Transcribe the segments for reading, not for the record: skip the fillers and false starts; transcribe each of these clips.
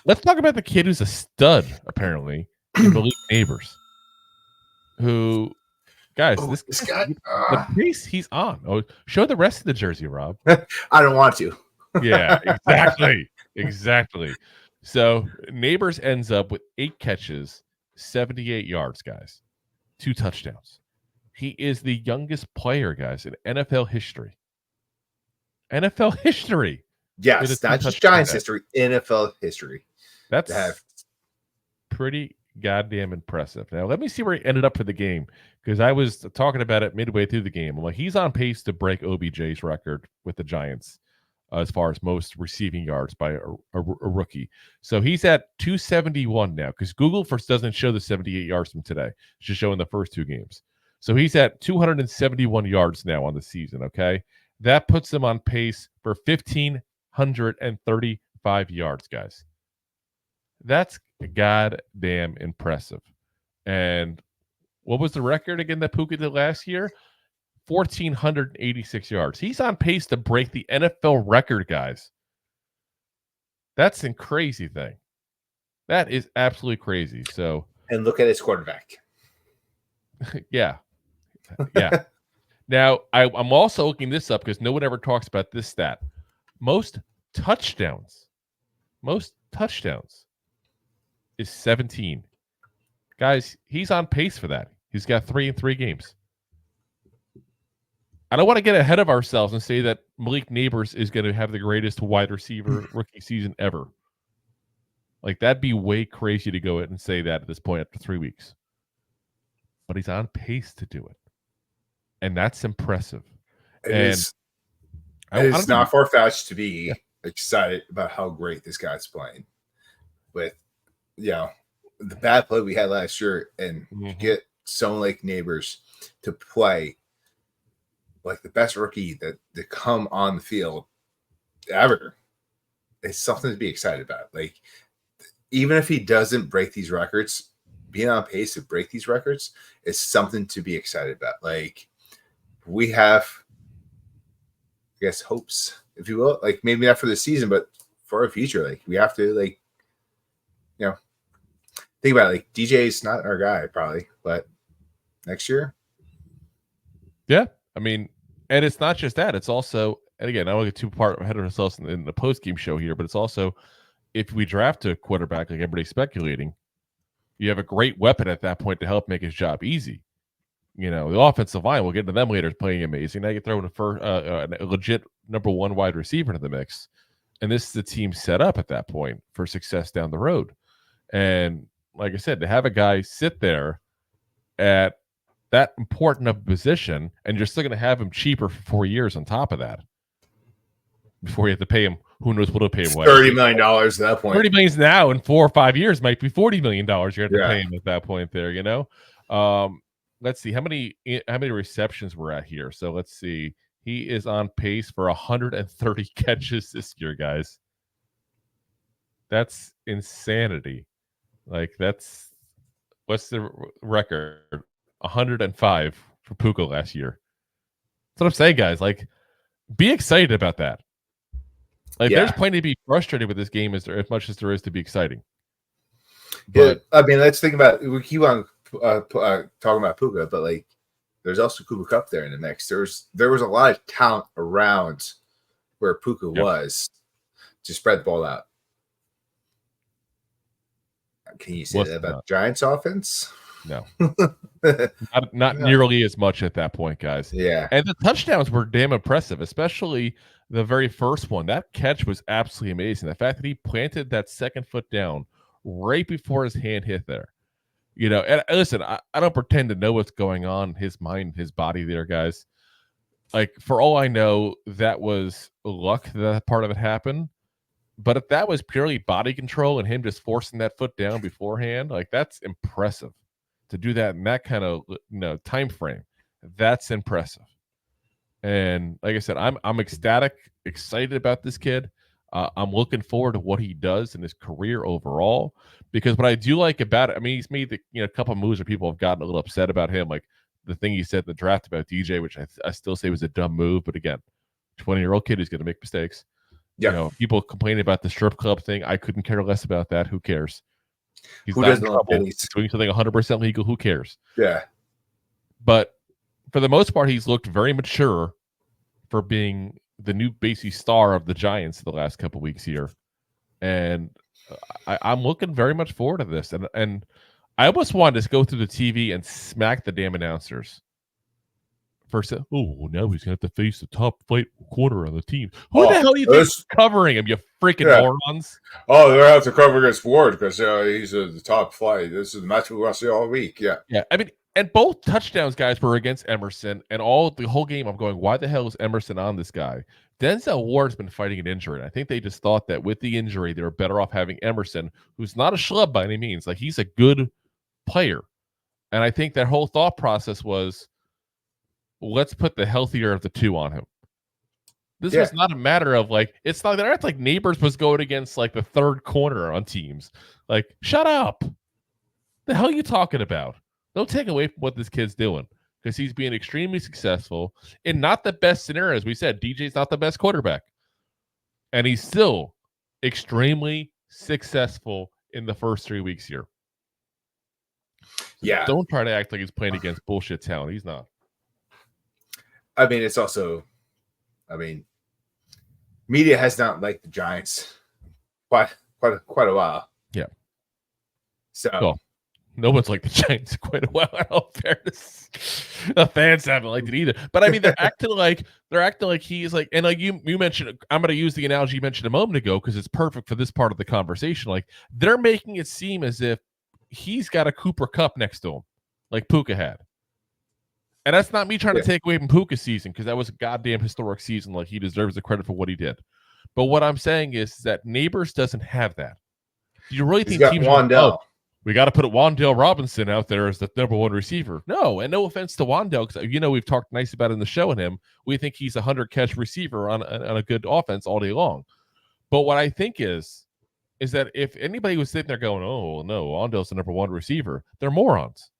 Let's talk about the kid who's a stud, apparently, in Malik Nabers, who, guys, this guy, the pace he's on. Oh, show the rest of the jersey, Rob. I don't want to. Yeah, exactly. So Nabers ends up with 8 catches, 78 yards, guys, 2 touchdowns. He is the youngest player, guys, in NFL history. NFL history. Yes, not just Giants history, NFL history. That's pretty goddamn impressive. Now, let me see where he ended up for the game, because I was talking about it midway through the game. I'm like, he's on pace to break OBJ's record with the Giants as far as most receiving yards by a rookie. So he's at 271 now, because Google first doesn't show the 78 yards from today. It's just showing the first 2 games. So he's at 271 yards now on the season, okay? That puts him on pace for 1,535 yards, guys. That's goddamn impressive. And what was the record again that Puka did last year? 1,486 yards. He's on pace to break the NFL record, guys. That's a crazy thing. That is absolutely crazy. So, and look at his quarterback. Yeah. Now, I'm also looking this up because no one ever talks about this stat. Most touchdowns is 17. Guys, he's on pace for that. He's got 3 in 3 games. I don't want to get ahead of ourselves and say that Malik Nabers is going to have the greatest wide receiver rookie season ever. Like, that'd be way crazy to go ahead and say that at this point after 3 weeks. But he's on pace to do it. And that's impressive. It's not far-fetched to be excited about how great this guy's playing. With, the bad play we had last year, and get someone like Nabers to play like the best rookie to come on the field ever. It's something to be excited about. Like, even if he doesn't break these records, being on pace to break these records is something to be excited about. Like, we have, I guess, hopes, if you will, like maybe not for the season, but for our future. Like, we have to, like, think about it. Like, DJ's not our guy probably, but next year. Yeah. I mean, and it's not just that. It's also, and again, I don't get too far ahead of ourselves in the post-game show here, but it's also, if we draft a quarterback like everybody's speculating, you have a great weapon at that point to help make his job easy. The offensive line, we'll get to them later, is playing amazing. Now you throw in a legit number 1 wide receiver into the mix. And this is the team set up at that point for success down the road. And like I said, to have a guy sit there at that important of a position, and you're still going to have him cheaper for 4 years on top of that, before you have to pay him, who knows what to pay him. $30 million at that point. $30 million now in 4 or 5 years might be $40 million. You're going to pay him at that point there, Let's see how many receptions we're at here. So let's see. He is on pace for 130 catches this year, guys. That's insanity. Like, what's the record? 105 for Puka last year. That's what I'm saying, guys. Like, be excited about that. Like, there's plenty to be frustrated with this game as much as there is to be exciting. But, I mean, let's think about it. We keep on talking about Puka, but like, there's also Cooper Kupp there in the mix. There was a lot of talent around where Puka was to spread the ball out. Can you say that about Giants offense? No, not nearly as much at that point, guys. Yeah, and the touchdowns were damn impressive, especially the very first one. That catch was absolutely amazing. The fact that he planted that second foot down right before his hand hit there. And listen, I don't pretend to know what's going on in his mind, his body there, guys. Like, for all I know, that was luck that part of it happened. But if that was purely body control and him just forcing that foot down beforehand, like, that's impressive. To do that in that kind of time frame, that's impressive. And like I said, I'm ecstatic, excited about this kid. I'm looking forward to what he does in his career overall, because what I do like about it, I mean, he's made a couple of moves where people have gotten a little upset about him, like the thing he said in the draft about DJ, which I still say was a dumb move. But again, 20-year-old kid who's going to make mistakes. Yeah. You know, people complaining about the strip club thing. I couldn't care less about that. Who cares? He's Who not in doesn't love trouble. pennies? He's doing something 100% legal. Who cares? Yeah. But for the most part, he's looked very mature for being the new basic star of the Giants the last couple weeks here. And I'm looking very much forward to this. And I almost wanted to go through the TV and smack the damn announcers. First, now he's going to have to face the top flight corner on the team. Who the hell do you think is covering him, you freaking morons? Oh, they're going to have to cover against Ward because he's the top flight. This is the match we're going to see all week. Yeah. Yeah. I mean, and both touchdowns, guys, were against Emerson. And the whole game, I'm going, why the hell is Emerson on this guy? Denzel Ward's been fighting an injury. And I think they just thought that with the injury, they were better off having Emerson, who's not a schlub by any means. Like, he's a good player. And I think that whole thought process was, let's put the healthier of the two on him. This was not a matter of like, it's not like Nabers was going against like the third corner on teams. Like, shut up. The hell are you talking about? Don't take away from what this kid's doing, because he's being extremely successful in not the best scenario. As we said, DJ's not the best quarterback. And he's still extremely successful in the first 3 weeks here. Yeah. Don't try to act like he's playing against bullshit talent. He's not. I mean, it's also, media has not liked the Giants quite a while. Yeah. So no one's liked the Giants quite a while. In all fairness, the fans haven't liked it either. But I mean, they're acting like he's like, and like you mentioned, I'm going to use the analogy you mentioned a moment ago because it's perfect for this part of the conversation. Like, they're making it seem as if he's got a Cooper Kupp next to him, like Puka had. And that's not me trying to take away from Puka's season, because that was a goddamn historic season. Like, he deserves the credit for what he did. But what I'm saying is that Nabers doesn't have that. Do you really think teams are like, we got to put Wan'Dale Robinson out there as the number one receiver? No, and no offense to Wan'Dale, because we've talked nice about it in the show and him. We think he's a 100-catch receiver on a good offense all day long. But what I think is that if anybody was sitting there going, oh no, Wan'Dale's the number one receiver, they're morons.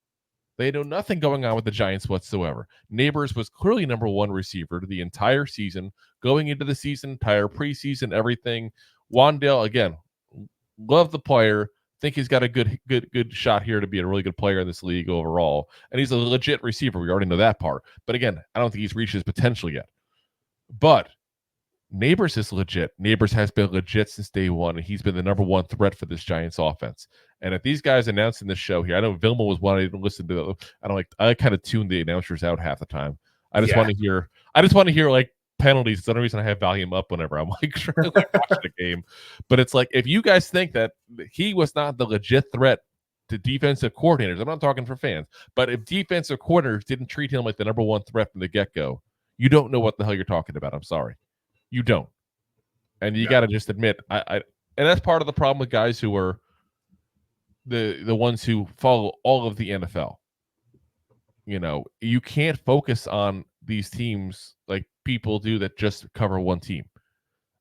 They know nothing going on with the Giants whatsoever. Nabers was clearly number one receiver the entire season, going into the season, entire preseason, everything. Wan'Dale, again, love the player. Think he's got a good shot here to be a really good player in this league overall. And he's a legit receiver. We already know that part. But again, I don't think he's reached his potential yet. But Nabers is legit. Nabers has been legit since day one, and he's been the number one threat for this Giants offense. And if these guys announcing the show here, I know Vilma was one I didn't listen to. I kind of tune the announcers out half the time. I just want to hear like penalties. It's the only reason I have volume up whenever I'm like trying to watch the game. But it's like, if you guys think that he was not the legit threat to defensive coordinators, I'm not talking for fans, but if defensive coordinators didn't treat him like the number one threat from the get-go, you don't know what the hell you're talking about. I'm sorry. You don't. And you got to just admit, and that's part of the problem with guys who are the ones who follow all of the NFL. You can't focus on these teams like people do that just cover one team.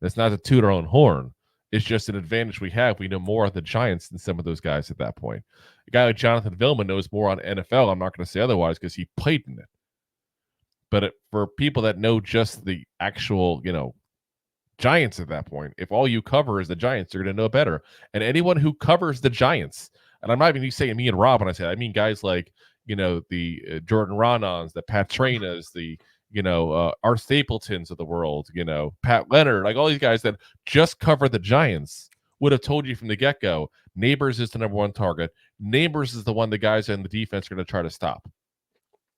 That's not to toot our own horn. It's just an advantage we have. We know more of the Giants than some of those guys at that point. A guy like Jonathan Vilma knows more on NFL. I'm not going to say otherwise because he played in it. But for people that know just the actual, Giants at that point, if all you cover is the Giants, you're going to know better. And anyone who covers the Giants, and I'm not even saying me and Rob when I say that, I mean guys like, the Jordan Ronons, the Pat Trainas, the, Art Stapletons of the world, Pat Leonard, like all these guys that just cover the Giants would have told you from the get-go, Nabers is the number one target. Nabers is the one the guys in the defense are going to try to stop.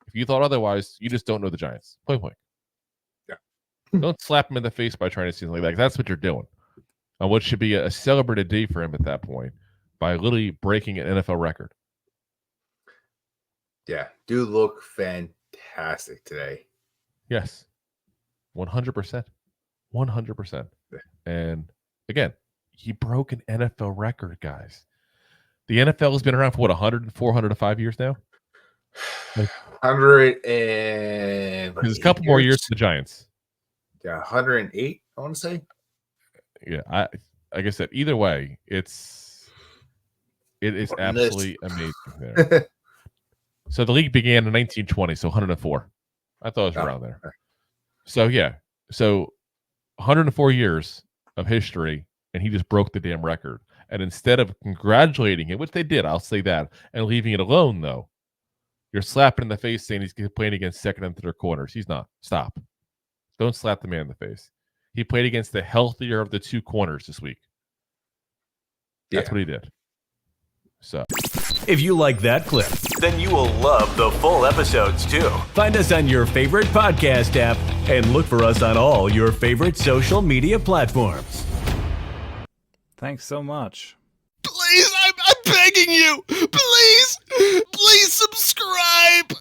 If you thought otherwise, you just don't know the Giants. Point blank. Don't slap him in the face by trying to see something like that. That's what you're doing. On what should be a celebrated day for him at that point by literally breaking an NFL record. Yeah. Dude look fantastic today. Yes. 100%. 100%. And again, he broke an NFL record, guys. The NFL has been around for 104, 105 years now? 100 and... There's a couple more years for the Giants. Yeah, 108, I want to say. Yeah, like I said, either way, it is absolutely amazing there. So the league began in 1920, so 104. I thought it was around there. So yeah, so 104 years, of history, and he just broke the damn record. And instead of congratulating him, which they did, I'll say that, and leaving it alone, though, you're slapping in the face saying he's playing against second and third corners. He's not. Stop. Don't slap the man in the face. He played against the healthier of the two corners this week. That's what he did. So, if you like that clip, then you will love the full episodes too. Find us on your favorite podcast app and look for us on all your favorite social media platforms. Thanks so much. Please, I'm begging you. Please subscribe.